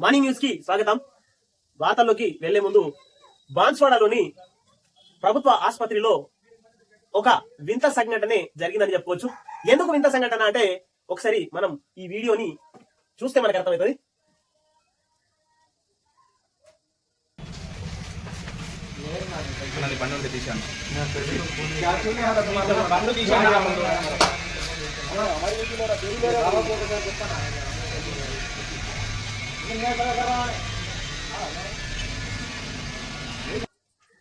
Morning news కి స్వాగతం. వార్తల్లోకి వెళ్లే ముందు బాన్స్వాడలోని ప్రభుత్వ ఆసుపత్రిలో ఒక వింత సంఘటనే జరిగిందని చెప్పుకోవచ్చు. ఎందుకు వింత సంఘటన అంటే ఒకసారి మనం ఈ వీడియోని చూస్తే మనకు అర్థమవుతుంది.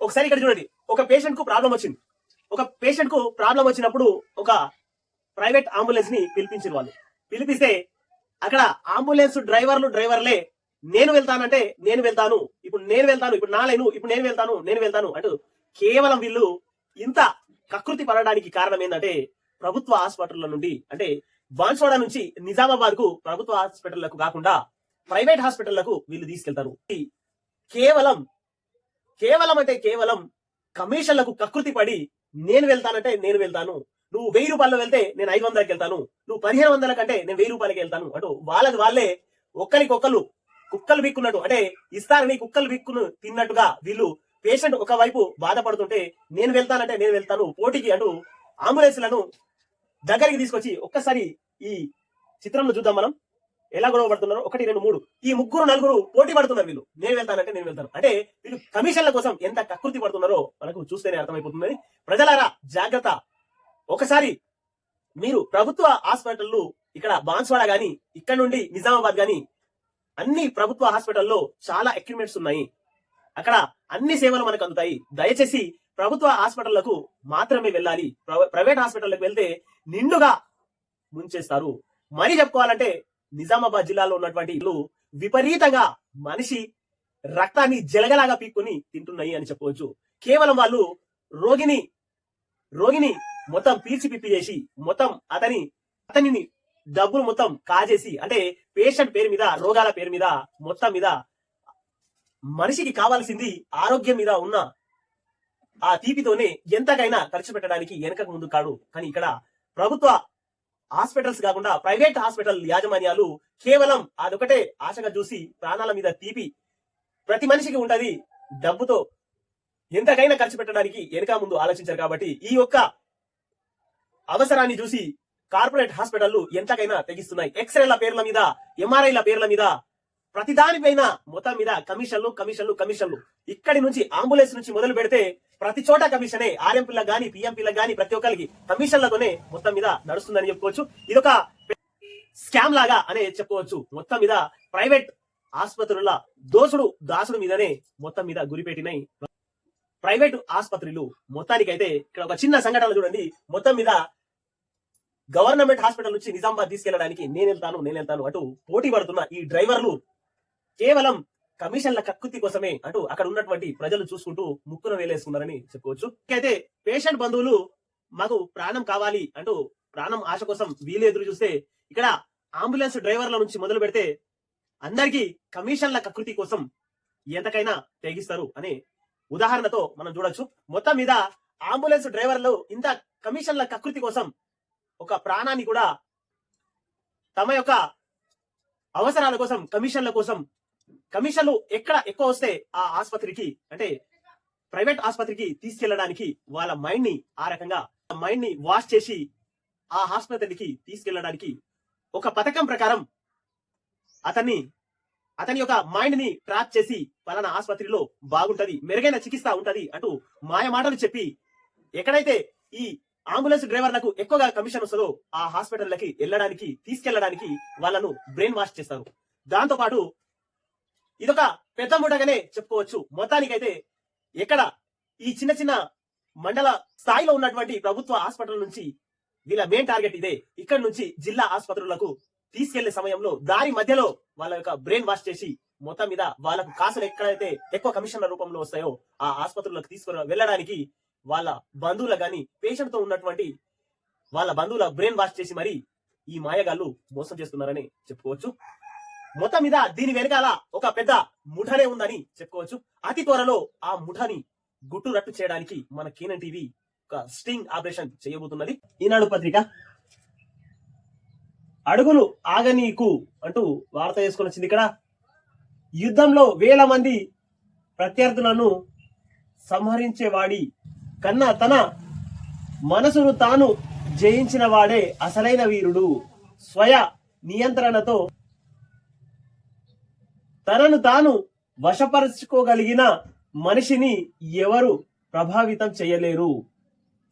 ఒకసారి ఇక్కడ చూడండి, ఒక పేషెంట్ కు ప్రాబ్లం వచ్చింది. ఒక పేషెంట్ కు ప్రాబ్లం వచ్చినప్పుడు ఒక ప్రైవేట్ అంబులెన్స్ ని పిలిపించిన వాళ్ళు. పిలిపిస్తే అక్కడ అంబులెన్స్ డ్రైవర్లే నేను వెళ్తానంటే నేను వెళ్తాను, ఇప్పుడు నా లైను, ఇప్పుడు నేను వెళ్తాను అంటూ కేవలం వీళ్ళు ఇంత కకృతి పడడానికి కారణం ఏంటంటే ప్రభుత్వ హాస్పిటల్ల నుండి అంటే బాన్స్వాడ నుంచి నిజామాబాద్ కు ప్రభుత్వ హాస్పిటళ్లకు కాకుండా ప్రైవేట్ హాస్పిటళ్లకు వీళ్ళు తీసుకెళ్తారు. కేవలం కమిషన్లకు కకృతి పడి నేను వెళ్తానంటే నేను వెళ్తాను, నువ్వు 1000 రూపాయలు వెళ్తే నేను 500కి వెళ్తాను, నువ్వు 1500 కంటే నేను 1000 రూపాయలకి వెళ్తాను అంటూ వాళ్ళే ఒక్కరికొక్కరు కుక్కలు బిక్కున్నట్టు అంటే ఇస్తారని కుక్కలు బిక్కును తిన్నట్టుగా వీళ్ళు పేషెంట్ ఒకవైపు బాధపడుతుంటే నేను వెళ్తానంటే నేను వెళ్తాను పోటీకి అంటూ అంబులెన్స్లను దగ్గరికి తీసుకొచ్చి ఒక్కసారి ఈ చిత్రంలో చూద్దాం మనం ఎలా గొడవ పడుతున్నారు. 1, 2, 3 ఈ 3, 4 పోటీ పడుతున్నారు. వీళ్ళు నేను వెళ్తానంటే నేను వెళ్తాను అంటే వీళ్ళు కమిషన్ల కోసం ఎంత కకృతి పడుతున్నారో మనకు చూస్తేనే అర్థమైపోతుంది. ప్రజలారా జాగ్రత్త. ఒకసారి మీరు ప్రభుత్వ హాస్పిటల్ ఇక్కడ బాన్స్వాడ గాని ఇక్కడ నుండి నిజామాబాద్ గాని అన్ని ప్రభుత్వ హాస్పిటల్లో చాలా ఎక్విప్మెంట్స్ ఉన్నాయి. అక్కడ అన్ని సేవలు మనకు అందుతాయి. దయచేసి ప్రభుత్వ హాస్పిటళ్లకు మాత్రమే వెళ్ళాలి. ప్రైవేట్ హాస్పిటల్లకు వెళ్తే నిండుగా ముంచేస్తారు. మరీ చెప్పుకోవాలంటే నిజామాబాద్ జిల్లాలో ఉన్నటువంటి విపరీతంగా మనిషి రక్తాన్ని జలగలాగా పీక్కుని తింటున్నాయి అని చెప్పవచ్చు. కేవలం వాళ్ళు రోగిని మొత్తం పీల్చి పిప్పి చేసి మొత్తం అతనిని డబ్బులు మొత్తం కాజేసి అంటే పేషెంట్ పేరు మీద రోగాల పేరు మీద మొత్తం మీద మనిషికి కావాల్సింది ఆరోగ్యం మీద ఉన్న ఆ తీపితోనే ఎంతకైనా ఖర్చు పెట్టడానికి వెనకకు ముందు కాడు. కానీ ఇక్కడ ప్రభుత్వ హాస్పిటల్స్ కాకుండా ప్రైవేట్ హాస్పిటల్ యాజమాన్యాలు కేవలం అదొకటే ఆశగా చూసి ప్రాణాల మీద తీపి ప్రతి మనిషికి ఉంటది. డబ్బుతో ఎంతకైనా ఖర్చు పెట్టడానికి వెనక ముందు ఆలోచించారు. కాబట్టి ఈ యొక్క అవసరాన్ని చూసి కార్పొరేట్ హాస్పిటళ్లు ఎంతకైనా తెగిస్తున్నాయి. ఎక్స్రేల పేర్ల మీద, ఎంఆర్ఐల పేర్ల మీద, ప్రతి దానిపైన మొత్తం మీద కమిషన్లు. ఇక్కడి నుంచి అంబులెన్స్ నుంచి మొదలు పెడితే ప్రతి చోట కమిషనే. ఆర్ఎంపీలకు గానీ పిఎంపీలకు గానీ ప్రతి ఒక్కరికి కమిషన్లతోనే మొత్తం మీద నడుస్తుందని చెప్పుకోవచ్చు. ఇదొక స్కామ్ లాగా అనే చెప్పుకోవచ్చు. మొత్తం మీద ప్రైవేట్ ఆసుపత్రుల దాసుడు మీదనే మొత్తం మీద గురిపెట్టినాయి ప్రైవేట్ ఆసుపత్రులు. మొత్తానికైతే ఇక్కడ ఒక చిన్న సంఘటన చూడండి. మొత్తం మీద గవర్నమెంట్ హాస్పిటల్ నుంచి నిజామాబాద్ తీసుకెళ్లడానికి నేను వెళ్తాను అటు పోటీ పడుతున్న ఈ డ్రైవర్లు కేవలం కమిషన్ల కక్కుతి కోసమే అంటూ అక్కడ ఉన్నటువంటి ప్రజలు చూసుకుంటూ ముక్కున వేలేసుకున్నారని చెప్పుకోవచ్చు. అయితే పేషెంట్ బంధువులు మాకు ప్రాణం కావాలి అంటూ ప్రాణం ఆశ కోసం వీలు ఎదురు చూస్తే ఇక్కడ అంబులెన్స్ డ్రైవర్ల నుంచి మొదలు పెడితే అందరికీ కమిషన్ల కకృతి కోసం ఎంతకైనా తెగిస్తారు అనే ఉదాహరణతో మనం చూడొచ్చు. మొత్తం మీద అంబులెన్స్ డ్రైవర్లు ఇంత కమిషన్ల కకృతి కోసం ఒక ప్రాణాన్ని కూడా తమ యొక్క అవసరాల కోసం కమిషన్లు ఎక్కడ ఎక్కువ వస్తే ఆ ఆసుపత్రికి అంటే ప్రైవేట్ ఆసుపత్రికి తీసుకెళ్లడానికి వాళ్ళ మైండ్ ని ఆ రకంగా వాష్ చేసి ఆ ఆసుపత్రికి తీసుకెళ్లడానికి ఒక పథకం ప్రకారం అతని యొక్క మైండ్ ని ట్రాక్ చేసి పలానా ఆసుపత్రిలో బాగుంటది, మెరుగైన చికిత్స ఉంటది అంటూ మాయ మాటలు చెప్పి ఎక్కడైతే ఈ అంబులెన్స్ డ్రైవర్లకు ఎక్కువగా కమిషన్ వస్తుందో ఆ హాస్పిటల్లకి తీసుకెళ్లడానికి వాళ్ళను బ్రెయిన్ వాష్ చేస్తారు. దాంతో పాటు ఇదొక పెద్ద ముఠగానే చెప్పుకోవచ్చు. మొత్తానికైతే ఎక్కడ ఈ చిన్న మండల స్థాయిలో ఉన్నటువంటి ప్రభుత్వ హాస్పిటల్ నుంచి వీళ్ళ మెయిన్ టార్గెట్ ఇదే. ఇక్కడ నుంచి జిల్లా ఆసుపత్రులకు తీసుకెళ్లే సమయంలో దారి మధ్యలో వాళ్ళ యొక్క బ్రెయిన్ వాష్ చేసి మొత్తం మీద వాళ్ళకు కాసులు ఎక్కడైతే ఎక్కువ కమిషన్ల రూపంలో వస్తాయో ఆ ఆసుపత్రులకు తీసుకుని వెళ్ళడానికి వాళ్ళ బంధువుల గాని పేషెంట్ తో ఉన్నటువంటి వాళ్ళ బంధువుల బ్రెయిన్ వాష్ చేసి మరి ఈ మాయగాళ్ళు మోసం చేస్తున్నారని చెప్పుకోవచ్చు. మొత్తం మీద దీని వెనకాల ఒక పెద్ద ముఠనే ఉందని చెప్పుకోవచ్చు. అతి త్వరలో ఆ ముఠని గుట్టు రట్టు చేయడానికి మన కేనన్ టీవీ ఒక స్టింగ్ ఆపరేషన్ చేయబోతున్నది. ఈనాడు పత్రిక అడుగులు ఆగనీకు అంటూ వార్త వేసుకొని వచ్చింది. ఇక్కడ యుద్ధంలో వేల మంది ప్రత్యర్థులను సంహరించేవాడి కన్నా తన మనసును తాను జయించిన వాడే అసలైన వీరుడు. స్వయ నియంత్రణతో తనను తాను వశపరుచుకోగలిగిన మనిషిని ఎవరు ప్రభావితం చేయలేరు.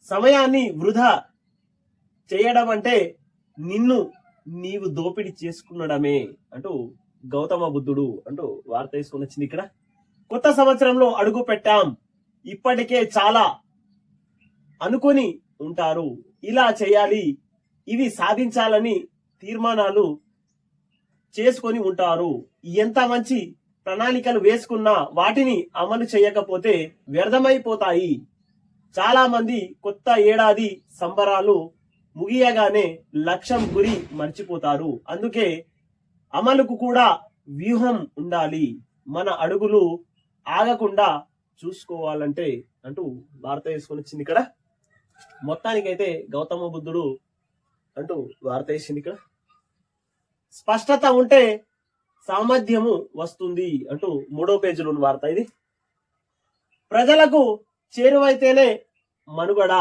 సమయాన్ని వృధా చేయడం అంటే నిన్ను నీవు దోపిడీ చేసుకునడమే అంటూ గౌతమ బుద్ధుడు అంటూ వార్త తీసుకొని వచ్చింది. ఇక్కడ కొత్త సంవత్సరంలో అడుగు పెట్టాం, ఇప్పటికే చాలా అనుకొని ఉంటారు, ఇలా చేయాలి, ఇవి సాధించాలని తీర్మానాలు చేసుకొని ఉంటారు. ఎంత మంచి ప్రణాళికలు వేసుకున్నా వాటిని అమలు చేయకపోతే వ్యర్థమైపోతాయి. చాలా మంది కొత్త ఏడాది సంబరాలు ముగియగానే లక్ష్యం గురి మర్చిపోతారు. అందుకే అమలుకు కూడా వ్యూహం ఉండాలి. మన అడుగులు ఆగకుండా చూసుకోవాలంటే అంటూ వార్త వేసుకొని వచ్చింది. ఇక్కడ మొత్తానికైతే గౌతమ బుద్ధుడు అంటూ వార్త వేసింది. ఇక్కడ స్పష్టత ఉంటే సామర్థ్యము వస్తుంది అంటూ 3వ పేజీలో ఉన్న వార్త ఇది. ప్రజలకు చేరువైతేనే మనుగడ.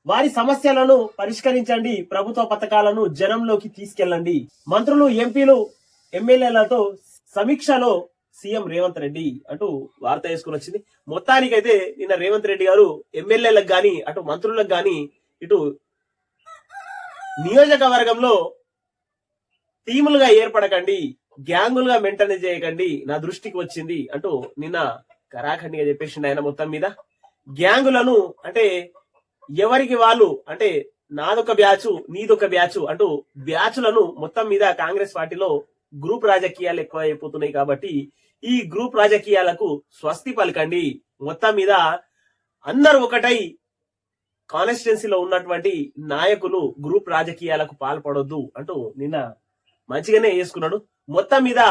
వారి సమస్యలను పరిష్కరించండి, ప్రభుత్వ పథకాలను జనంలోకి తీసుకెళ్ళండి. మంత్రులు, ఎంపీలు, ఎమ్మెల్యేలతో సమీక్షలో సీఎం రేవంత్ రెడ్డి అంటూ వార్త వేసుకుని వచ్చింది. మొత్తానికైతే నిన్న రేవంత్ రెడ్డి గారు ఎమ్మెల్యేలకు గాని అటు మంత్రులకు గాని ఇటు నియోజకవర్గంలో టీములుగా ఏర్పడకండి, గ్యాంగులుగా మెయింటైన్ చేయకండి, నా దృష్టికి వచ్చింది అంటూ నిన్న కరాఖండిగా చెప్పేసిండు ఆయన. మొత్తం మీద గ్యాంగులను అంటే ఎవరికి వాళ్ళు అంటే నాదొక బ్యాచ్ నీదొక బ్యాచ్ అంటూ బ్యాచ్లను మొత్తం మీద కాంగ్రెస్ పార్టీలో గ్రూప్ రాజకీయాలు ఎక్కువ అయిపోతున్నాయి కాబట్టి ఈ గ్రూప్ రాజకీయాలకు స్వస్తి పలకండి. మొత్తం మీద అందరూ ఒకటై కాన్స్టిట్యున్సీలో ఉన్నటువంటి నాయకులు గ్రూప్ రాజకీయాలకు పాల్పడొద్దు అంటూ నిన్న మంచిగానే వేసుకున్నాడు. మొత్తం మీద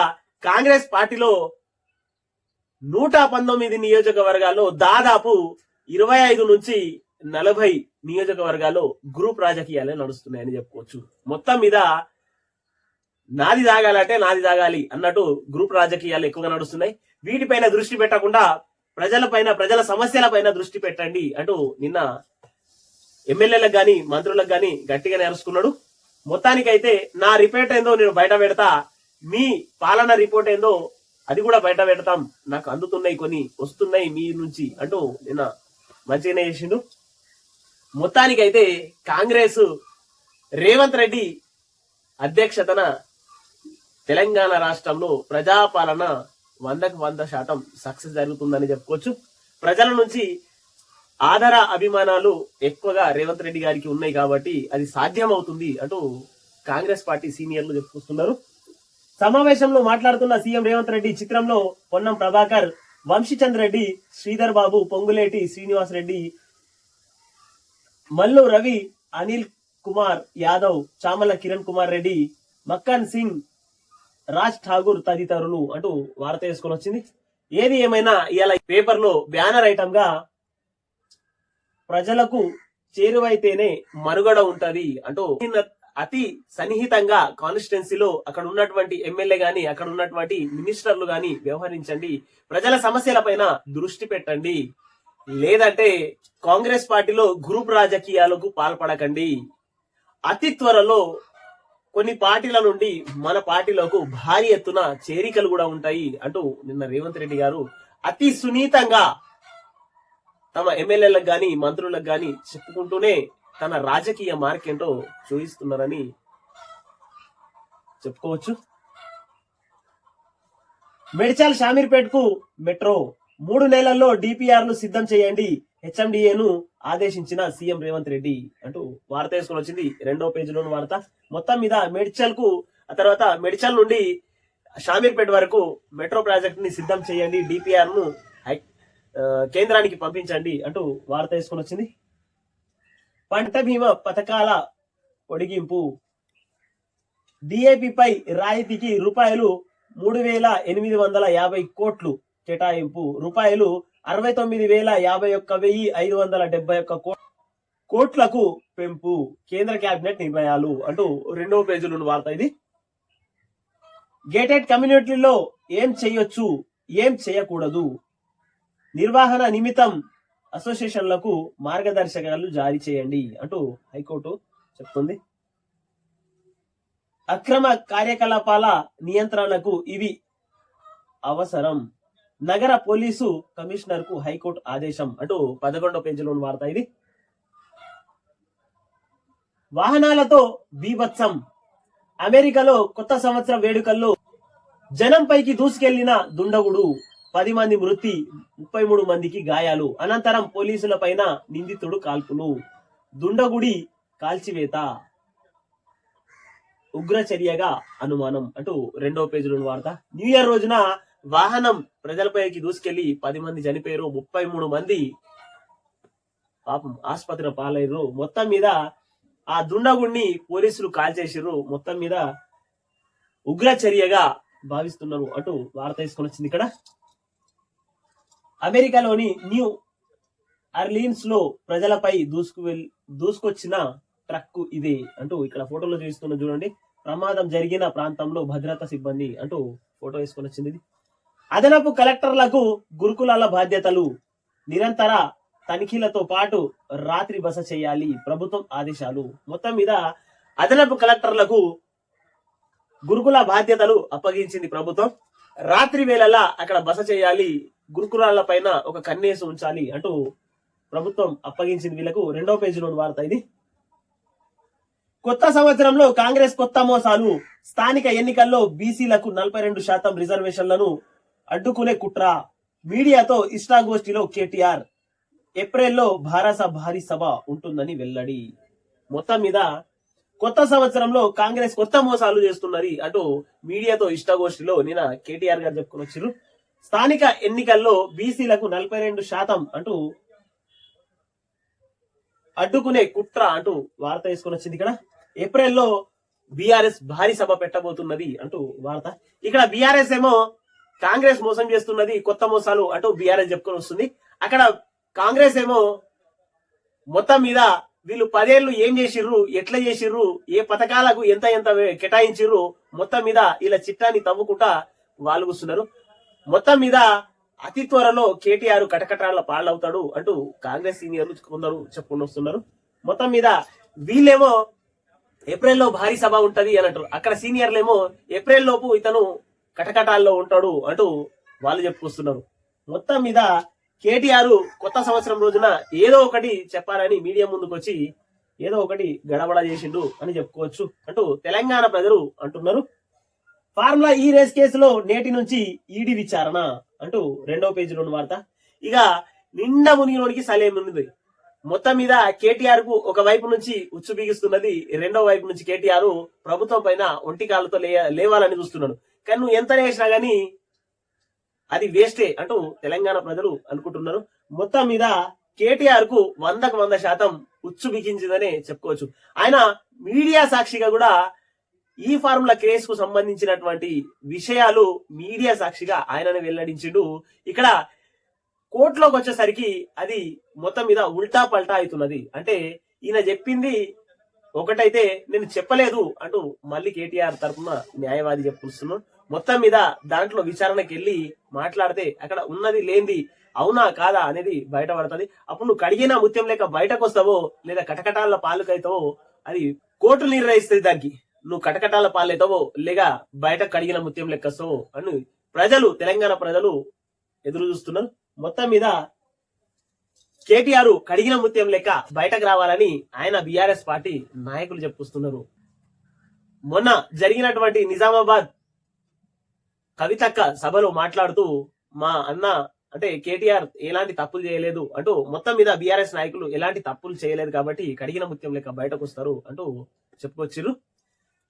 కాంగ్రెస్ పార్టీలో 119 నియోజకవర్గాల్లో దాదాపు 25 నుంచి 40 నియోజకవర్గాల్లో గ్రూప్ రాజకీయాలే నడుస్తున్నాయని చెప్పుకోవచ్చు. మొత్తం మీద నాది తాగాలంటే నాది తాగాలి అన్నట్టు గ్రూప్ రాజకీయాలు ఎక్కువగా నడుస్తున్నాయి. వీటిపైన దృష్టి పెట్టకుండా ప్రజల సమస్యల పైన దృష్టి పెట్టండి అంటూ నిన్న ఎమ్మెల్యేలకు గాని మంత్రులకు గాని గట్టిగానే అరుచుకున్నాడు. మొత్తానికైతే నా రిపోర్ట్ ఏందో నేను బయట పెడతా, మీ పాలన రిపోర్ట్ ఏందో అది కూడా బయట పెడతాం, నాకు అందుతున్నాయి కొన్ని వస్తున్నాయి మీ నుంచి అంటూ నిన్న మంచిగానే చేసిండు. మొత్తానికైతే కాంగ్రెస్ రేవంత్ రెడ్డి అధ్యక్షతన తెలంగాణ రాష్ట్రంలో ప్రజాపాలన 100% సక్సెస్ జరుగుతుందని చెప్పుకోవచ్చు. ప్రజల నుంచి ఆదర అభిమానాలు ఎక్కువగా రేవంత్ రెడ్డి గారికి ఉన్నాయి కాబట్టి అది సాధ్యం అవుతుంది అంటూ కాంగ్రెస్ పార్టీ సీనియర్లు చెప్పుకొస్తున్నారు. సమావేశంలో మాట్లాడుతున్న సీఎం రేవంత్ రెడ్డి చిత్రంలో పొన్నం ప్రభాకర్, వంశీచంద్ర రెడ్డి, శ్రీధర్ బాబు, పొంగులేటి శ్రీనివాస్ రెడ్డి, మల్లు రవి, అనిల్ కుమార్ యాదవ్, చామల కిరణ్ కుమార్ రెడ్డి, మక్కన్ సింగ్, రాజ్ ఠాగూర్ తదితరులు అంటూ వార్త వేసుకొని వచ్చింది. ఏది ఏమైనా ఇలా పేపర్ లో బ్యానర్ ఐటమ్ గా ప్రజలకు చేరువైతేనే మనుగడ ఉంటది అంటూ అతి సన్నిహితంగా కాన్స్టిట్యున్సీలో అక్కడ ఉన్నటువంటి ఎమ్మెల్యే గాని అక్కడ ఉన్నటువంటి మినిస్టర్లు గాని వ్యవహరించండి, ప్రజల సమస్యల పైన దృష్టి పెట్టండి, లేదంటే కాంగ్రెస్ పార్టీలో గ్రూప్ రాజకీయాలకు పాల్పడకండి. అతి త్వరలో కొన్ని పార్టీల నుండి మన పార్టీలకు భారీ ఎత్తున చేరికలు కూడా ఉంటాయి అంటూ నిన్న రేవంత్ రెడ్డి గారు అతి సున్నితంగా తమ ఎమ్మెల్యేలకు గాని మంత్రులకు గాని చెప్పుకుంటూనే తన రాజకీయ మార్కేంటో చూపిస్తున్నారని చెప్పుకోవచ్చు. మెడ్చల్ షామీర్పేట్ కు మెట్రో 3 నెలల్లో డిపిఆర్ ను సిద్ధం చేయండి, హెచ్ఎండిఏను ఆదేశించిన సీఎం రేవంత్ రెడ్డి అంటూ వార్త వేసుకొని వచ్చింది 2వ పేజీలోని వార్త. మొత్తం మీద మెడ్చల్ కు ఆ తర్వాత మెడ్చల్ నుండి షామీర్పేట్ వరకు మెట్రో ప్రాజెక్ట్ ని సిద్ధం చేయండి, డిపిఆర్ ను కేంద్రానికి పంపించండి అంటూ వార్త వేసుకొని వచ్చింది. పంట బీమా పథకాల పొడిగింపు, డిఏపిపై రాయితీకి రూపాయలు 3,850 కోట్లు కేటాయింపు, రూపాయలు 69,51,571 కోట్లకు పెంపు, కేంద్ర కేబినెట్ నిర్ణయాలు అంటూ 2వ పేజీలోని వార్త ఇది. గేటెడ్ కమ్యూనిటీలో ఏం చేయొచ్చు, ఏం చేయకూడదు, నిర్వహణ నిమిత్తం అసోసియేషన్లకు మార్గదర్శకాలు జారీ చేయండి అంటూ హైకోర్టు చెప్తుంది. అక్రమ కార్యకలాపాల నియంత్రణకు ఇవి అవసరం. నగర పోలీసు కమిషనర్ కు హైకోర్టు ఆదేశం అంటూ 11వ పేజీలోని వార్త ఇది. వాహనాలతో బీభత్సం. అమెరికాలో కొత్త సంవత్సర వేడుకల్లో జనంపైకి దూసుకెళ్లిన దుండగుడు, 10 మంది మృతి, 33 మందికి గాయాలు. అనంతరం పోలీసుల పైన నిందితుడు కాల్పులు. దుండగుడి కాల్చివేత ఉగ్రచర్యగా అనుమానం అంటూ 2వ పేజీలోని వార్త. న్యూ ఇయర్ రోజున వాహనం ప్రజలపైకి దూసుకెళ్లి 10 మంది చనిపోయారు, 33 మంది పాపం ఆసుపత్రి పాలయ్యారు. మొత్తం మీద ఆ దుండగుడిని పోలీసులు కాల్చేసిర్రు. మొత్తం మీద ఉగ్రచర్యగా భావిస్తున్నారు అంటూ వార్త తీసుకొని వచ్చింది ఇక్కడ. అమెరికాలోని న్యూ ఆర్లియన్స్ లో ప్రజలపై దూసుకొచ్చిన ట్రక్ ఇదే అంటూ ఇక్కడ ఫోటోలో చూస్తున్నా చూడండి. ప్రమాదం జరిగిన ప్రాంతంలో భద్రతా సిబ్బంది అంటూ ఫోటో వేసుకొని వచ్చింది. అదనపు కలెక్టర్లకు గురుకులాల బాధ్యతలు, నిరంతర తనిఖీలతో పాటు రాత్రి బస చేయాలి, ప్రభుత్వం ఆదేశాలు. మొత్తం మీద అదనపు కలెక్టర్లకు గురుకుల బాధ్యతలు అప్పగించింది ప్రభుత్వం. రాత్రి వేళలా అక్కడ బస చేయాలి, గురుకులాల పైన ఒక కన్నేసి ఉంచాలి అంటూ ప్రభుత్వం అప్పగించింది వీళ్ళకు. 2వ పేజీలోని వార్త ఇది. కొత్త సంవత్సరంలో కాంగ్రెస్ కొత్త మోసాలు. స్థానిక ఎన్నికల్లో బీసీలకు 42% రిజర్వేషన్లను అడ్డుకునే కుట్ర. మీడియాతో ఇష్టాగోష్ఠిలో కేటీఆర్. ఏప్రిల్లో భారీ సభ ఉంటుందని వెల్లడి. మొత్తం మీద కొత్త సంవత్సరంలో కాంగ్రెస్ కొత్త మోసాలు చేస్తున్నది అంటూ మీడియాతో ఇష్టాగోష్ఠిలో నిన్న కేటీఆర్ గారు చెప్పుకొని వచ్చారు. స్థానిక ఎన్నికల్లో బీసీలకు 42% అంటూ అడ్డుకునే కుట్ర అంటూ వార్త తీసుకొని వచ్చింది ఇక్కడ. ఏప్రిల్లో బీఆర్ఎస్ భారీ సభ పెట్టబోతున్నది అంటూ వార్త. ఇక్కడ బీఆర్ఎస్ ఏమో కాంగ్రెస్ మోసం చేస్తున్నది, కొత్త మోసాలు అంటూ బీఆర్ఎస్ చెప్పుకొని వస్తుంది. అక్కడ కాంగ్రెస్ ఏమో మొత్తం మీద వీళ్ళు 10 ఏళ్ళు ఏం చేసిర్రు, ఎట్లా చేసిర్రు, ఏ పథకాలకు ఎంత కేటాయించిర్రు, మొత్తం మీద ఇలా చిట్టాన్ని తవ్వుకుంటా వాళ్ళు కూస్తున్నారు. మొత్తం మీద అతి త్వరలో కేటీఆర్ కటకటాల పాళ్ళవుతాడు అంటూ కాంగ్రెస్ సీనియర్లు కొందరు చెప్పుకొని వస్తున్నారు. మొత్తం మీద వీళ్ళేమో ఏప్రిల్లో భారీ సభ ఉంటది అని అంటారు. అక్కడ సీనియర్లేమో ఏప్రిల్ లోపు ఇతను కటకటాల్లో ఉంటాడు అంటూ వాళ్ళు చెప్పుకొస్తున్నారు. మొత్తం మీద కేటీఆర్ కొత్త సంవత్సరం రోజున ఏదో ఒకటి చెప్పాలని మీడియా ముందుకు వచ్చి ఏదో ఒకటి గడబడ చేసిండు అని చెప్పుకోవచ్చు అంటూ తెలంగాణ ప్రజలు అంటున్నారు. ఫార్ములా ఈ రేస్ కేసులో నేటి నుంచి ఈడీ విచారణ అంటూ 2వ పేజీలోని వార్త. ఇక నిండా మునిగినోడికి సలేం ఉంది. మొత్తం మీద కేటీఆర్ కు ఒక వైపు నుంచి ఉచ్చు బిగిస్తున్నది, 2వ వైపు నుంచి కేటీఆర్ ప్రభుత్వం పైన ఒంటి కాళ్ళతో లేవాలని చూస్తున్నాడు. కానీ నువ్వు ఎంత వేసినా గానీ అది వేస్టే అంటూ తెలంగాణ ప్రజలు అనుకుంటున్నారు. మొత్తం మీద కేటీఆర్ కు 100కు 100% ఉచ్చు బిగించిందనే చెప్పుకోవచ్చు. ఆయన మీడియా సాక్షిగా కూడా ఈ ఫార్ములా కేసు కు సంబంధించినటువంటి విషయాలు మీడియా సాక్షిగా ఆయననే వెల్లడించిండు. ఇక్కడ కోర్టులోకి వచ్చేసరికి అది మొత్తం మీద ఉల్టా పల్టా అవుతున్నది. అంటే ఈయన చెప్పింది ఒకటైతే నేను చెప్పలేదు అంటూ మళ్ళీ కేటీఆర్ తరఫున న్యాయవాది చెప్పుకొస్తున్నాడు. మొత్తం మీద దాంట్లో విచారణకి వెళ్ళి మాట్లాడితే అక్కడ ఉన్నది లేనిది అవునా కాదా అనేది బయటపడుతుంది. అప్పుడు నువ్వు కడిగిన ముత్యం లేక బయటకు వస్తావో లేదా కటకటాల పాలుకైతావో అది కోర్టు నిర్ణయిస్తుంది. దానికి నువ్వు కటకటాల పాలైతావో లేక బయట కడిగిన ముత్యం లెక్క వస్తావో అని ప్రజలు, తెలంగాణ ప్రజలు ఎదురు చూస్తున్నారు. మొత్తం మీద కేటీఆర్ కడిగిన ముత్యం లెక్క బయటకు రావాలని ఆయన బీఆర్ఎస్ పార్టీ నాయకులు చెప్పుస్తున్నారు. మొన్న జరిగినటువంటి నిజామాబాద్ కవితక్క సభలో మాట్లాడుతూ మా అన్న అంటే కేటీఆర్ ఎలాంటి తప్పులు చేయలేదు అంటూ మొత్తం మీద బీఆర్ఎస్ నాయకులు ఎలాంటి తప్పులు చేయలేదు కాబట్టి కడిగిన ముత్యం లెక్క బయటకు వస్తారు అంటూ చెప్పుకొచ్చిర్రు.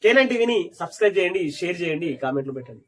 K9 టీవీని సబ్స్క్రైబ్ చేయండి, షేర్ చేయండి, కామెంట్లు పెట్టండి.